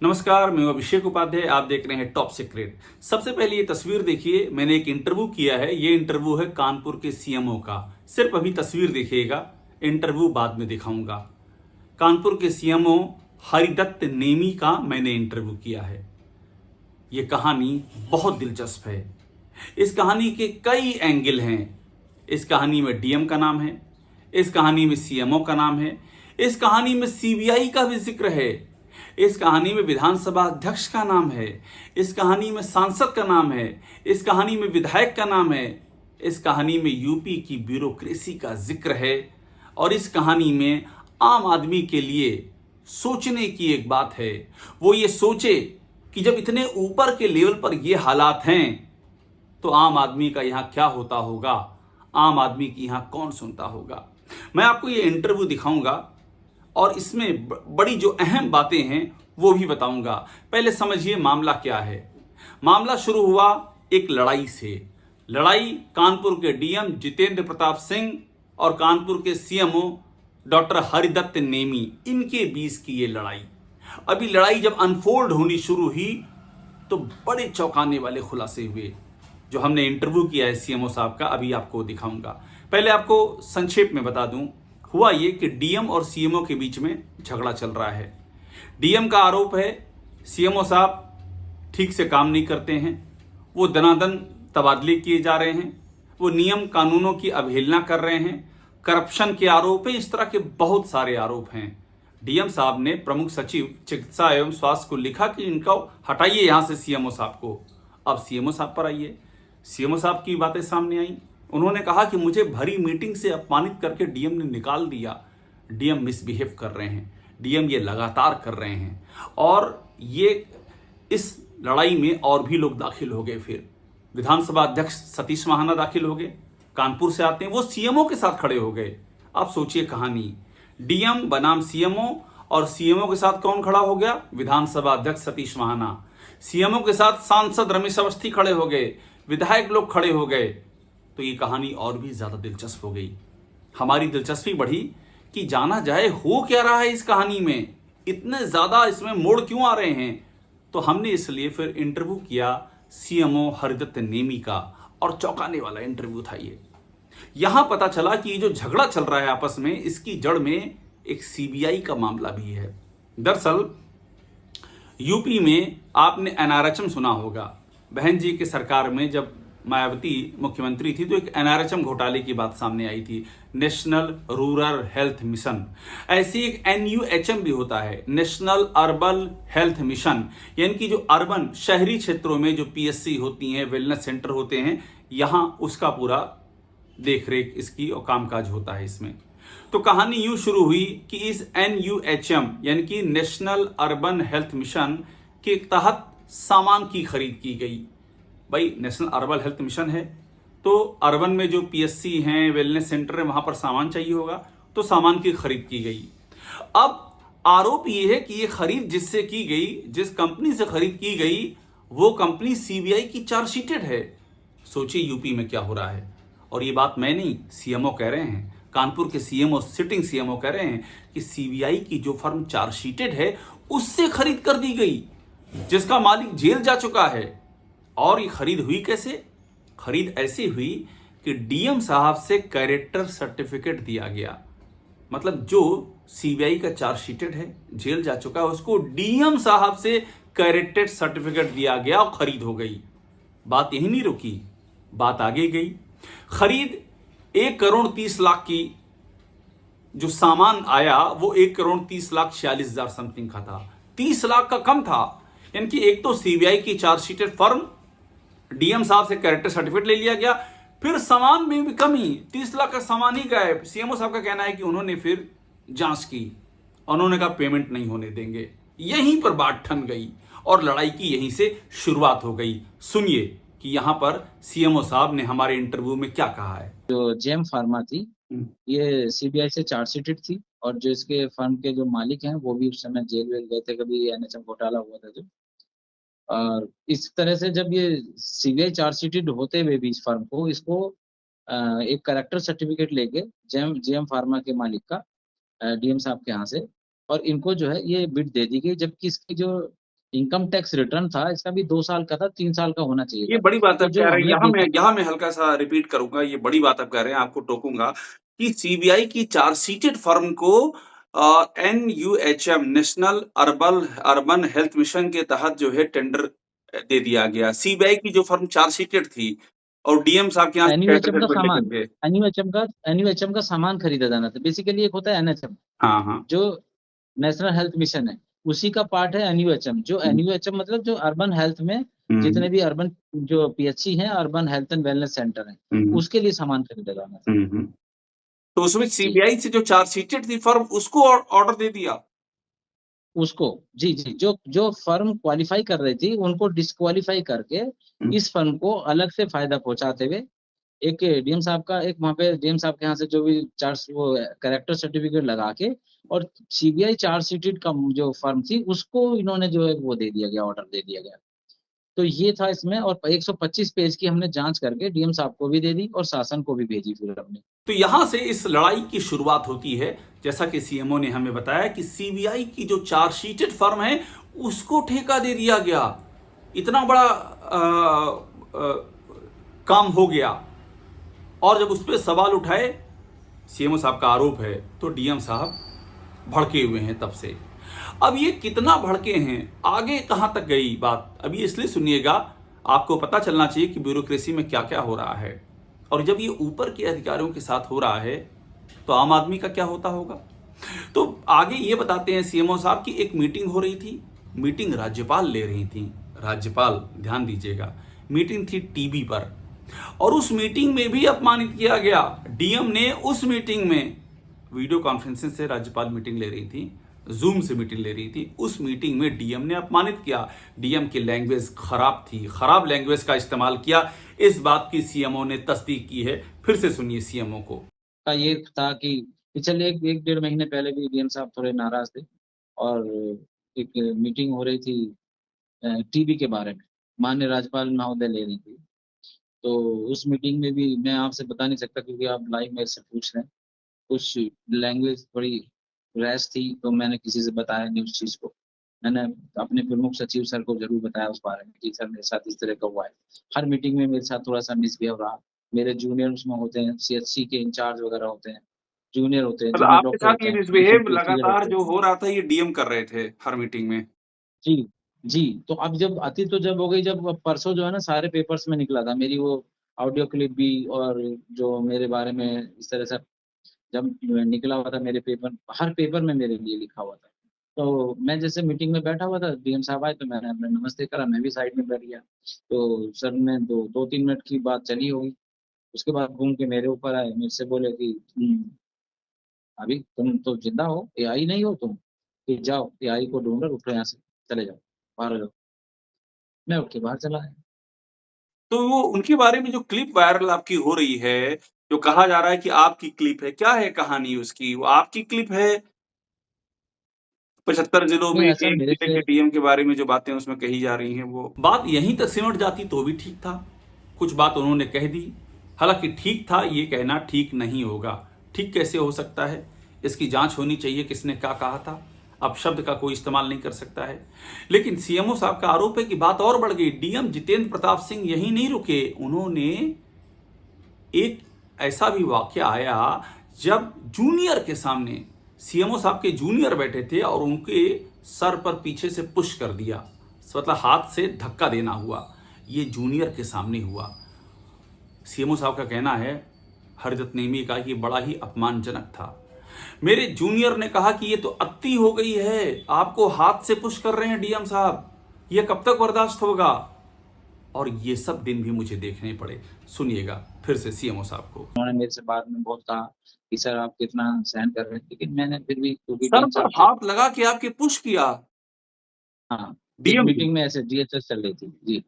नमस्कार, मैं अभिषेक उपाध्याय। आप देख रहे हैं टॉप सीक्रेट। सबसे पहले ये तस्वीर देखिए, मैंने एक इंटरव्यू किया है। ये इंटरव्यू है कानपुर के सीएमओ का। सिर्फ अभी तस्वीर देखिएगा, इंटरव्यू बाद में दिखाऊंगा। कानपुर के सीएमओ हरिदत्त नेमी का मैंने इंटरव्यू किया है। ये कहानी बहुत दिलचस्प है। इस कहानी के कई एंगल हैं। इस कहानी में डीएम का नाम है, इस कहानी में सीएमओ का नाम है, इस कहानी में सीबीआई का भी जिक्र है, इस कहानी में विधानसभा अध्यक्ष का नाम है, इस कहानी में सांसद का नाम है, इस कहानी में विधायक का नाम है, इस कहानी में यूपी की ब्यूरोक्रेसी का जिक्र है, और इस कहानी में आम आदमी के लिए सोचने की एक बात है। वो ये सोचे कि जब इतने ऊपर के लेवल पर ये हालात हैं तो आम आदमी का यहां क्या होता होगा, आम आदमी की यहां कौन सुनता होगा। मैं आपको ये इंटरव्यू दिखाऊंगा और इसमें बड़ी जो अहम बातें हैं वो भी बताऊंगा। पहले समझिए मामला क्या है। मामला शुरू हुआ एक लड़ाई से। लड़ाई कानपुर के डीएम जितेंद्र प्रताप सिंह और कानपुर के सीएमओ डॉक्टर हरिदत्त नेमी, इनके बीच की ये लड़ाई। अभी लड़ाई जब अनफोल्ड होनी शुरू हुई तो बड़े चौंकाने वाले खुलासे हुए। जो हमने इंटरव्यू किया है सीएमओ साहब का, अभी आपको दिखाऊंगा। पहले आपको संक्षेप में बता दूं, हुआ ये कि डीएम और सीएमओ के बीच में झगड़ा चल रहा है। डीएम का आरोप है सीएमओ साहब ठीक से काम नहीं करते हैं, वो दनादन तबादले किए जा रहे हैं, वो नियम कानूनों की अवहेलना कर रहे हैं, करप्शन के आरोप हैं, इस तरह के बहुत सारे आरोप हैं। डीएम साहब ने प्रमुख सचिव चिकित्सा एवं स्वास्थ्य को लिखा कि इनको हटाइए यहां से सीएमओ साहब को। अब सीएमओ साहब पर आइए। सीएमओ साहब की बातें सामने आई। उन्होंने कहा कि मुझे भरी मीटिंग से अपमानित करके डीएम ने निकाल दिया। डीएम मिसबिहेव कर रहे हैं, डीएम ये लगातार कर रहे हैं, और ये इस लड़ाई में और भी लोग दाखिल हो गए। फिर विधानसभा अध्यक्ष सतीश महाना दाखिल हो गए, कानपुर से आते हैं, वो सीएमओ के साथ खड़े हो गए। आप सोचिए कहानी, डीएम बनाम सीएमओ, और सीएमओ के साथ कौन खड़ा हो गया? विधानसभा अध्यक्ष सतीश महाना। सीएमओ के साथ सांसद रमेश अवस्थी खड़े हो गए, विधायक लोग खड़े हो गए। तो ये कहानी और भी ज्यादा दिलचस्प हो गई। हमारी दिलचस्पी बढ़ी कि जाना जाए हो क्या रहा है इस कहानी में, इतने ज्यादा इसमें मोड़ क्यों आ रहे हैं। तो हमने इसलिए फिर इंटरव्यू किया सीएमओ हरिदत्त नेमी का, और चौंकाने वाला इंटरव्यू था ये। यहां पता चला कि ये जो झगड़ा चल रहा है आपस में, इसकी जड़ में एक सीबीआई का मामला भी है। दरअसल यूपी में आपने एनआरएचएम सुना होगा। बहन जी की सरकार में जब मायावती मुख्यमंत्री थी तो एक एनआरएचएम घोटाले की बात सामने आई थी, नेशनल रूरल हेल्थ मिशन। ऐसी एक एनयूएचएम भी होता है, नेशनल अर्बन हेल्थ मिशन, यानी कि जो अर्बन शहरी क्षेत्रों में जो पीएससी होती हैं, वेलनेस सेंटर होते हैं, यहां उसका पूरा देखरेख इसकी और कामकाज होता है इसमें। तो कहानी यूं शुरू हुई कि इस एनयूएचएम यानी कि नेशनल अर्बन हेल्थ मिशन के तहत सामान की खरीद की गई। भाई नेशनल अर्बन हेल्थ मिशन है तो अर्बन में जो पीएससी हैं, वेलनेस सेंटर है, वहां पर सामान चाहिए होगा, तो सामान की खरीद की गई। अब आरोप यह है कि ये खरीद जिससे की गई, जिस कंपनी से खरीद की गई, वो कंपनी सीबीआई की चार्जशीटेड है। सोचिए यूपी में क्या हो रहा है। और ये बात मैं नहीं, सीएमओ कह रहे हैं, कानपुर के सीएमओ, सिटिंग सीएमओ कह रहे हैं कि सीबीआई की जो फर्म चार्जशीटेड है उससे खरीद कर दी गई, जिसका मालिक जेल जा चुका है। और ये खरीद हुई कैसे? खरीद ऐसी हुई कि डीएम साहब से कैरेक्टर सर्टिफिकेट दिया गया। मतलब जो सीबीआई का चार्जशीटेड है, जेल जा चुका है, उसको डीएम साहब से कैरेक्टर सर्टिफिकेट दिया गया और खरीद हो गई। बात यही नहीं रुकी, बात आगे गई। खरीद 1,30,00,000 की, जो सामान आया वो 1,30,46,000 समथिंग का था, 30 लाख का कम था। यानी कि एक तो सीबीआई की चार्जशीटेड फर्म, डीएम साहब से कैरेक्टर सर्टिफिकेट ले लिया गया, फिर सामान में भी कमी, 30 लाख का सामान ही गायब। सीएमओ साहब का कहना है कि उन्होंने फिर जांच की, उन्होंने कहा पेमेंट नहीं होने देंगे। यहीं पर बात ठन गई और लड़ाई की यहीं से शुरुआत हो गई। सुनिए कि यहां पर सीएमओ साहब ने हमारे इंटरव्यू में क्या कहा है। जो जेम फार्मा थी, ये सीबीआई से चार्जशीटेड थी, और जो इसके फर्म के जो मालिक हैं वो भी उस समय जेल वेल गए थे, कभी एनएचएम घोटाला हुआ था जो। और इस तरह से जब ये सीबीआई चार्जशीटेड होते हुए भी इस फर्म को, इसको एक करेक्टर सर्टिफिकेट लेके जेम फार्मा के मालिक का, डीएम साहब के यहाँ से, और इनको जो है ये बिड दे दी गई, जबकि इसकी जो इनकम टैक्स रिटर्न था, इसका भी 2 साल का था, 3 साल का होना चाहिए ये था। बड़ी बात तो आप जो कह रहे हैं, हमने देखा यहाँ मैं हल्का-सा रिपीट करूँगा, ये बड़ी बात आप कह रहे हैं, आपको टोकूँगा कि सीबीआई की चार्जशीटेड फर्म को NUHM national urban health mission के तहत जो है टेंडर दे दिया गया। सीबीआई की जो फर्म चार्जशीटेड थी और डीएम साहब के यहाँ से एनयूएचएम का सर्टिफिकेट लेकर सामान, के। एनयूएचएम का सामान खरीदा जाना था। बेसिकली एक होता है एनएचएम, हाँ, हाँ। जो नेशनल हेल्थ मिशन है, उसी का पार्ट है एनयूएचएम। जो हुँ, एनयूएचएम मतलब जो अर्बन हेल्थ में हुँ, जितने भी अर्बन जो पीएचसी हैं, urban health and wellness centre हैं, हुँ, उसके लिए सामान खरीदा जाना था। हुँ, हुँ। तो उसमें जी, सीबीआई से जो चार्जशीटेड थी फर्म उसको ऑर्डर दे दिया? उसको जी, जी, जो जो फर्म क्वालीफाई कर रही थी, उनको डिस्क्वालीफाई करके हुँ, इस फर्म को अलग से फ़ायदा पहुँचाते हुए एक डीएम साहब का एक वहाँ पे डीएम साहब के यहाँ से जो भी चार्ज वो कैरेक्टर सर्टिफिकेट लगा के और सीबीआई चार्जशीटेड का जो फर्म थी, उसको इन्होंने जो है वो दे दिया गया, ऑर्डर दे दिया गया। तो ये था इसमें, और 125 पेज की हमने जाँच करके डीएम साहब को भी दे दी और शासन को भी भेजी फिर हमने। तो यहां से इस लड़ाई की शुरुआत होती है। जैसा कि सीएमओ ने हमें बताया कि सीबीआई की जो चार्जशीटेड फर्म है उसको ठेका दे दिया गया। इतना बड़ा काम हो गया। और जब उस पर सवाल उठाए, सीएमओ साहब का आरोप है, तो डीएम साहब भड़के हुए हैं तब से। अब ये कितना भड़के हैं, आगे कहां तक गई बात, अभी इसलिए सुनिएगा, आपको पता चलना चाहिए कि ब्यूरोक्रेसी में क्या क्या हो रहा है। और जब ये ऊपर के अधिकारियों के साथ हो रहा है तो आम आदमी का क्या होता होगा। तो आगे ये बताते हैं सीएमओ साहब की एक मीटिंग हो रही थी। मीटिंग राज्यपाल ले रही थी। राज्यपाल, ध्यान दीजिएगा, मीटिंग थी टीवी पर। और उस मीटिंग में भी अपमानित किया गया। डीएम ने उस मीटिंग में, वीडियो कॉन्फ्रेंसिंग से राज्यपाल मीटिंग ले रही थी, जूम से मीटिंग ले रही थी, उस मीटिंग में डीएम ने अपमानित किया। डीएम की लैंग्वेज खराब थी, खराब लैंग्वेज का इस्तेमाल किया। इस बात की सीएमओ ने तस्दीक की है। फिर से सुनिए सीएमओ को। का ये था कि पिछले 1 डेढ़ महीने पहले भी डीएम साहब थोड़े नाराज़ थे और एक मीटिंग हो रही थी टीबी के बारे में, माननीय राज्यपाल महोदय ले रही थी। तो उस मीटिंग में भी मैं आपसे बता नहीं सकता क्योंकि आप लाइव मेरे से पूछ रहे हैं। कुछ लैंग्वेज थोड़ी रैश थी, तो मैंने किसी से बताया नहीं उस चीज़ को। मैंने अपने प्रमुख सचिव सर को ज़रूर बताया उस बारे में कि सर मेरे साथ इस तरह का हुआ है। हर मीटिंग में मेरे साथ थोड़ा-सा मिसबिहेव रहा। मेरे जूनियर उसमें होते हैं, सीएचसी के इंचार्ज वगैरह होते हैं, जूनियर होते हैं, मतलब जूनियर आपके डॉक्टर साथ होते ये हैं, मिसबिहेव एफएमपी लीडर लगातार होते जो हैं। हो रहा था ये डीएम कर रहे थे हर मीटिंग में। जी, जी। तो अब जब अति तो जब हो गई, जब परसों जो है ना सारे पेपर्स में निकला था मेरी वो ऑडियो क्लिप भी, और जो मेरे बारे में इस तरह से जब निकला हुआ था मेरे पेपर, हर पेपर में मेरे लिए लिखा हुआ था। तो मैं जैसे मीटिंग में बैठा हुआ था, डीएम साहब आए तो मैंने अपना नमस्ते करा, मैं भी साइड में बैठ गया। तो सर ने 2-3 मिनट की बात चली होगी, उसके बाद घूम के मेरे ऊपर आए, मुझसे बोले कि अभी तुम तो ज़िंदा हो, एआई नहीं हो तुम, कि जाओ एआई को ढूँढो, उठो यहाँ से, चले जाओ, बाहर हो जाओ। मैं उठ के बाहर चला आया। तो वो उनके बारे में जो क्लिप वायरल आपकी हो रही है, जो कहा जा रहा है कि आपकी क्लिप है, क्या है कहानी उसकी? वो आपकी क्लिप है? 75 जिलों में नहीं, ऐसा एक मेरे जिले से के डीएम के बारे में जो बातें उसमें कही जा रही हैं वो बात यहीं तक सिमट जाती तो भी ठीक था। कुछ बात उन्होंने कह दी। हालांकि ठीक था ये कहना ठीक नहीं होगा। ठीक कैसे हो सकता है? इसकी जांच होनी चाहिए किसने क्या कहा था। अब शब्द का कोई इस्तेमाल नहीं कर सकता है। लेकिन सीएमओ साहब का आरोप है कि बात और बढ़ गई। डीएम जितेंद्र प्रताप सिंह यहीं नहीं रुके। उन्होंने एक ऐसा भी वाकया आया जब जूनियर के सामने, सीएमओ साहब के जूनियर बैठे थे और उनके सर पर पीछे से पुश कर दिया, मतलब हाथ से धक्का देना हुआ। ये जूनियर के सामने हुआ। सीएमओ साहब का कहना है, हरदत्त नेमी का, ये बड़ा ही अपमानजनक था। मेरे जूनियर ने कहा कि ये तो अति हो गई है, आपको हाथ से पुश कर रहे हैं डीएम साहब, ये कब तक बर्दाश्त होगा। और ये सब दिन भी मुझे देखने पड़े। सुनिएगा फिर से सीएमओ साहब को। उन्होंने मेरे से बाद में बहुत कहा कि सर आप कितना सहन कर रहे हैं, लेकिन मैंने फिर भी क्योंकि सर डीएम पर साहब थे। हाथ लगा के आपके पुश किया हाँ, एक डीएम ने। मीटिंग में ऐसे जीएचएस चल रही थी। जी,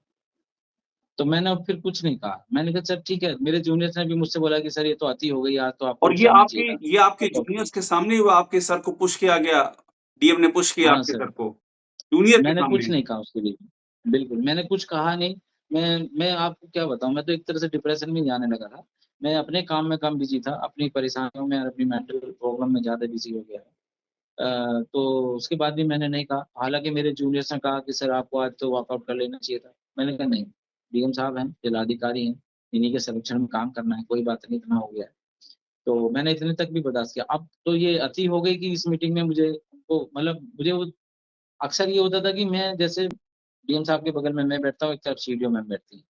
तो मैंने फिर कुछ नहीं कहा। मैंने कहा सर ठीक है, मेरे जूनियर्स ने भी मुझसे बोला कि सर ये तो अति हो गई, आज तो आपको और उठ जाना चाहिए था। ये आपके तो जूनियर्स के सामने हुआ, आपके सर को पुश किया गया, डीएम ने पुश किया हाँ आपके सर, सर को जूनियर के मैंने कुछ सामने। नहीं कहा उसके लिए। बिल्कुल, मैंने कुछ कहा नहीं। मैं आपको क्या बताऊँ, मैं तो एक तरह से डिप्रेशन में जाने लगा था। मैं अपने काम में कम बिज़ी था, अपनी परेशानियों में और अपनी मेंटल प्रॉब्लम में ज़्यादा बिज़ी हो गया। तो उसके बाद भी मैंने नहीं कहा। हालाँकि मेरे जूनियर्स ने कहा कि सर आपको आज तो वॉकआउट कर लेना चाहिए था। मैंने कहा नहीं, डीएम साहब हैं, जिलाधिकारी हैं, इन्हीं के संरक्षण में काम करना है, कोई बात नहीं, इतना हो गया है। तो मैंने इतने तक भी बर्दाश्त किया। अब तो ये अति हो गई कि इस मीटिंग में मुझे वो मतलब मुझे वो अक्सर ये होता था कि मैं जैसे डीएम साहब के बगल में मैं बैठता हूँ, एक तरफ सीडीओ मैम बैठती हैं।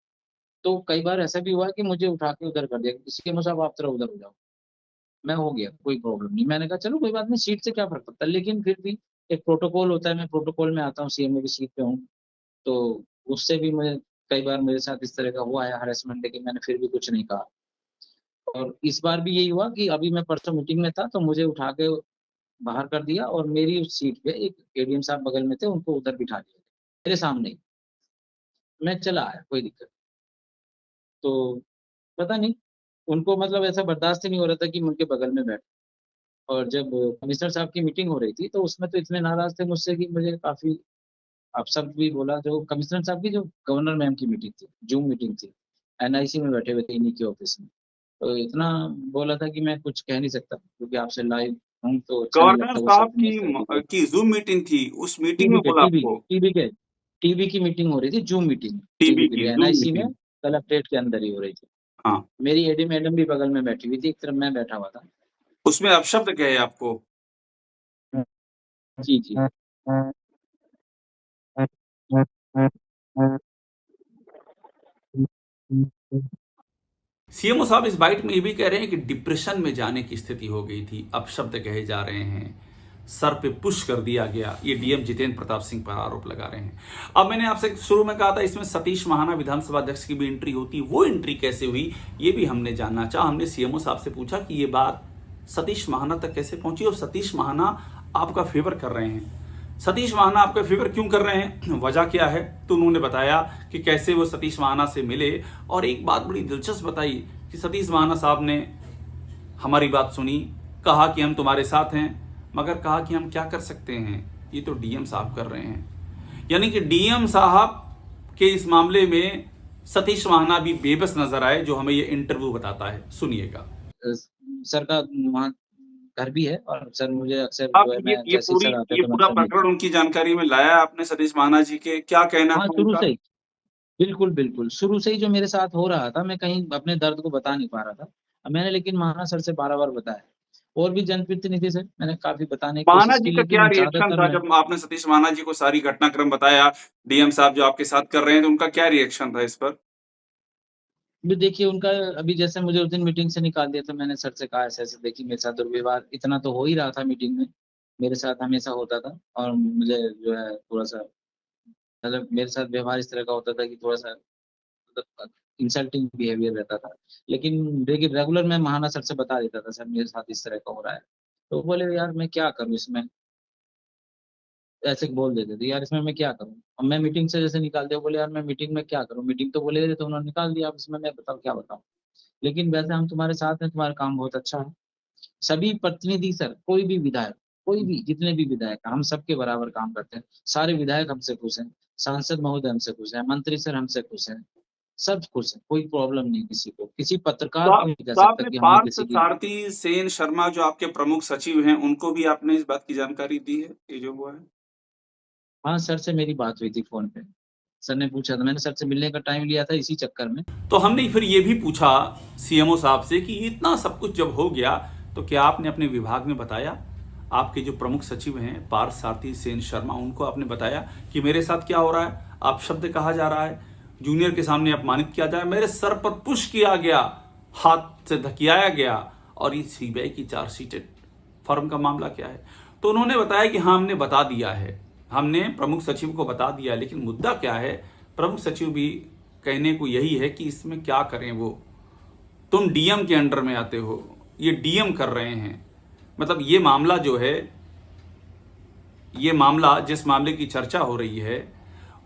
तो कई बार ऐसा भी हुआ है कि मुझे उठा के उधर कर दिया कि सीएमओ साहब आप ज़रा उधर हो जाओ। मैं हो गया, कोई प्रॉब्लम नहीं। मैंने कहा चलो कोई बात नहीं, सीट से क्या फ़र्क पड़ता है। लेकिन फिर भी एक प्रोटोकॉल होता है, मैं प्रोटोकॉल में आता हूँ, सीएमओ की सीट पे हूँ, तो उससे भी मुझे कई बार मेरे साथ इस तरह का हुआ है हैरेसमेंट, लेकिन मैंने फिर भी कुछ नहीं कहा। और इस बार भी यही हुआ कि अभी मैं परसों मीटिंग में था, तो मुझे उठा के बाहर कर दिया और मेरी उस सीट पे एक एडीएम साहब बगल में थे, उनको उधर बिठा दिया, मेरे सामने ही। मैं चला आया, कोई दिक्कत नहीं। तो पता नहीं, उनको मतलब ऐसा बर्दाश्त ही नहीं हो रहा था कि मैं उनके बगल में बैठूँ। और जब कमिश्नर साहब की मीटिंग हो रही थी, तो उसमें तो इतने नाराज़ थे मुझसे कि मुझे काफ़ी अपशब्द भी बोला। जो कमिश्नर साहब की जो गवर्नर मैम की मीटिंग थी, जूम मीटिंग थी, एनआईसी में बैठे हुए थे इन्हीं के ऑफ़िस में। तो इतना बोला था कि मैं कुछ कह नहीं सकता, क्योंकि आपसे लाइव हूँ तो अच्छा नहीं गवर्नर लगता वो साहब शब्द मैं इस तरह के बोलूँ। की जूम मीटिंग थी, उस मीटिंग टीवी में के बोला टीवी आपको? टीवी के टीवी की मीटिंग हो रही थी, जूम मीटिंग, टीबी टीवी के की लिए जूम एनआईसी में मीटिंग। कलेक्ट्रेट के अंदर ही हो रही थी। हाँ, मेरी एडी मैडम भी बगल में बैठी हुई थी, एक तरफ मैं बैठा हुआ था। उसमें अपशब्द कहे आपको? जी, जी। सीएमओ साहब इस बाइट में ये भी कह रहे हैं कि डिप्रेशन में जाने की स्थिति हो गई थी, अपशब्द कहे जा रहे हैं, सर पे पुश कर दिया गया। ये डीएम जितेंद्र प्रताप सिंह पर आरोप लगा रहे हैं। अब मैंने आपसे शुरू में कहा था इसमें सतीश महाना विधानसभा अध्यक्ष की भी एंट्री होती, वो एंट्री कैसे हुई ये भी हमने जानना चाहा। हमने सीएमओ साहब से पूछा कि ये बात सतीश महाना तक कैसे पहुंची और सतीश महाना आपका फेवर कर रहे हैं, सतीश महाना आपका फेवर क्यों कर रहे हैं, वजह क्या है। तो उन्होंने बताया कि कैसे वो सतीश महाना से मिले और एक बात बड़ी दिलचस्प बताई कि सतीश महाना साहब ने हमारी बात सुनी, कहा कि हम तुम्हारे साथ हैं, मगर कहा कि हम क्या कर सकते हैं, ये तो डीएम साहब कर रहे हैं। यानी कि डीएम साहब के इस मामले में सतीश महाना भी बेबस नजर आए, जो हमें ये इंटरव्यू बताता है। सुनिएगा। सर का वहाँ घर भी है और सर मुझे अक्सर आप जो है, मैं ये जैसे ही सर आते हैं ये तो मैं पूरा अक्सर मिलता प्रकरण हूँ। उनकी जानकारी में लाया आपने सतीश महाना जी के, क्या कहना हाँ, था शुरू उनका? से ही। बिल्कुल, बिल्कुल। शुरू से ही जो मेरे साथ हो रहा था, मैं कहीं अपने दर्द को बता नहीं पा रहा था। मैंने लेकिन महाना सर से बार-बार बताया। और भी जनप्रतिनिधि से मैंने काफ़ी बताने की महाना कोशिश जी की, का क्या लेकिन रिएक्शन ज़्यादातर था मैं जब आपने सतीश महाना जी को सारी घटनाक्रम बताया, डीएम साहब जो आपके साथ कर रहे हैं, तो उनका क्या रिएक्शन था इस पर? भी देखिए उनका अभी जैसे मुझे उस दिन मीटिंग से निकाल दिया, तो मैंने सर से कहा ऐसे-ऐसे देखिए मेरे साथ दुर्व्यवहार इतना तो हो ही रहा था मीटिंग में, मेरे साथ हमेशा होता था और मुझे जो है थोड़ा-सा मतलब मेरे साथ व्यवहार इस तरह का होता था कि थोड़ा-सा मतलब इंसल्टिंग बिहेवियर रहता था। लेकिन देखिए रेगुलर मैं महाना सर से बता देता था, सर मेरे साथ इस तरह का हो रहा है। तो वो बोले यार मैं क्या करूँ इसमें? ऐसे बोल देते थे, यार इसमें मैं क्या करूँ? अब मैं मीटिंग से जैसे निकाल दिया, बोले यार मैं मीटिंग में क्या करूँ? मीटिंग तो बोले थे तो उन्होंने निकाल दिया, अब इसमें मैं बताओ क्या बताऊँ? लेकिन वैसे हम तुम्हारे साथ हैं, तुम्हारा काम बहुत अच्छा है। सभी प्रतिनिधि सर, कोई भी विधायक, कोई भी जितने भी विधायक हैं, हम सबके बराबर काम करते हैं। सारे विधायक हमसे खुश हैं, सांसद महोदय हमसे खुश हैं, मंत्री सर हमसे खुश हैं, सब खुश हैं, कोई प्रॉब्लम नहीं किसी को। किसी पत्रकार को नहीं कह तो सकता आपने कि हमने पार्थ किसी की सारथी सेन शर्मा जो आपके प्रमुख सचिव हैं, उनको भी आपने इस बात की जानकारी दी है, ये जो हुआ है? हाँ, सर से मेरी बात हुई थी फ़ोन पे। सर ने पूछा था, मैंने सर से मिलने का टाइम लिया था इसी चक्कर में। तो हमने फिर ये भी पूछा सीएमओ साहब से कि इतना सब कुछ जब हो गया, तो क्या आपने अपने विभाग में बताया? आपके जो प्रमुख सचिव हैं पार्थ सारथी सेन शर्मा, उनको आपने बताया कि मेरे साथ क्या हो रहा है, आप शब्द कहा जा रहा है, जूनियर के सामने अपमानित किया जा रहा है, मेरे सर पर पुश किया गया, हाथ से धकियाया गया, और ये सीबीआई की चार्जशीटेड फर्म का मामला क्या है? तो उन्होंने बताया कि हाँ हमने बता दिया है, हमने प्रमुख सचिव को बता दिया है। लेकिन मुद्दा क्या है, प्रमुख सचिव भी कहने को यही है कि इसमें क्या करें वो, तुम डीएम के अंडर में आते हो, ये डीएम कर रहे हैं। मतलब ये मामला जो है, ये मामला जिस मामले की चर्चा हो रही है,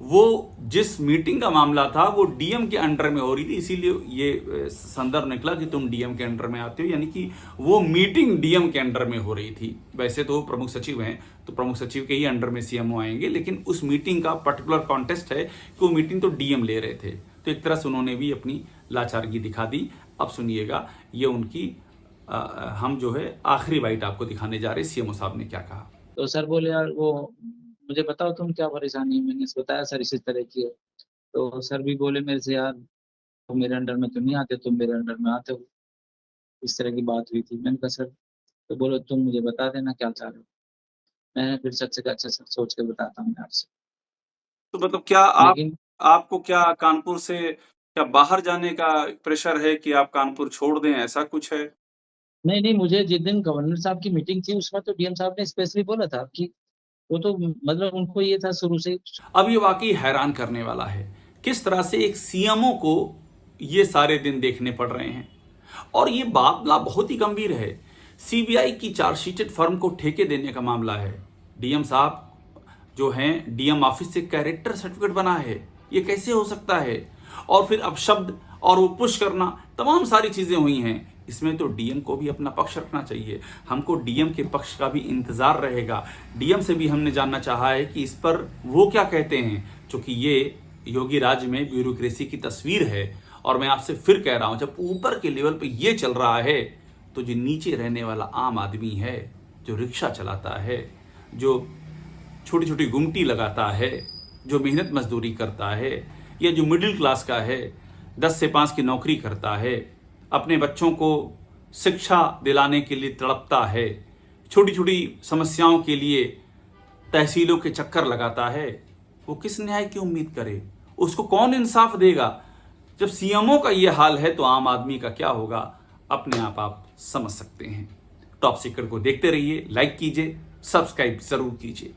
वो जिस मीटिंग का मामला था वो डीएम के अंडर में हो रही थी, इसीलिए ये संदर्भ निकला कि तुम डीएम के अंडर में आते हो, यानी कि वो मीटिंग डीएम के अंडर में हो रही थी। वैसे तो प्रमुख सचिव हैं, तो प्रमुख सचिव के ही अंडर में सीएमओ आएंगे, लेकिन उस मीटिंग का पर्टिकुलर कॉन्टेस्ट है कि वो मीटिंग तो डीएम ले रहे थे। तो एक तरह से उन्होंने भी अपनी लाचारगी दिखा दी। अब सुनिएगा ये उनकी हम जो है आखिरी बाइट आपको दिखाने जा रहे हैं, सीएमओ साहब ने क्या कहा। तो सर बोले यार वो मुझे बताओ तुम क्या परेशानी है। मैंने बताया सर इसी तरह की है। तो सर भी बोले मेरे से यार तुम मेरे अंडर में तो नहीं आते, तुम मेरे अंडर में आते हो। इस तरह की बात हुई थी। मैंने कहा सर, तो बोलो तुम मुझे बता देना क्या चाह रहे हो। मैं फिर सर से कहा अच्छा सर सोच के बताता हूँ मैं आपसे। तो मतलब क्या लेकिन आपको क्या कानपुर से क्या बाहर जाने का प्रेशर है कि आप कानपुर छोड़ दें, ऐसा कुछ है? नहीं नहीं, मुझे जिस दिन गवर्नर साहब की मीटिंग थी उसमें तो डीएम साहब ने स्पेशली बोला था कि वो तो मतलब उनको ये था शुरू से। अब ये वाकई हैरान करने वाला है, किस तरह से एक सीएमओ को ये सारे दिन देखने पड़ रहे हैं। और ये मामला बहुत ही गंभीर है। सीबीआई की चार्जशीटेड फर्म को ठेके देने का मामला है। डीएम साहब जो हैं, डीएम ऑफिस से कैरेक्टर सर्टिफिकेट बना है, ये कैसे हो सकता है? और फिर अपशब्द और वो पुश करना, तमाम सारी चीजें हुई हैं। इसमें तो डीएम को भी अपना पक्ष रखना चाहिए। हमको डीएम के पक्ष का भी इंतजार रहेगा। डीएम से भी हमने जानना चाहा है कि इस पर वो क्या कहते हैं, क्योंकि ये योगी राज में ब्यूरोक्रेसी की तस्वीर है। और मैं आपसे फिर कह रहा हूं, जब ऊपर के लेवल पे ये चल रहा है, तो जो नीचे रहने वाला आम आदमी है, जो रिक्शा चलाता है, जो छोटी छोटी गुमटी लगाता है, जो मेहनत मजदूरी करता है, या जो मिडिल क्लास का है, 10 से 5 की नौकरी करता है, अपने बच्चों को शिक्षा दिलाने के लिए तड़पता है, छोटी छोटी समस्याओं के लिए तहसीलों के चक्कर लगाता है, वो किस न्याय की उम्मीद करे? उसको कौन इंसाफ देगा? जब सीएमओ का ये हाल है तो आम आदमी का क्या होगा, अपने आप समझ सकते हैं। टॉप सीक्रेट को देखते रहिए, लाइक कीजिए, सब्सक्राइब जरूर कीजिए।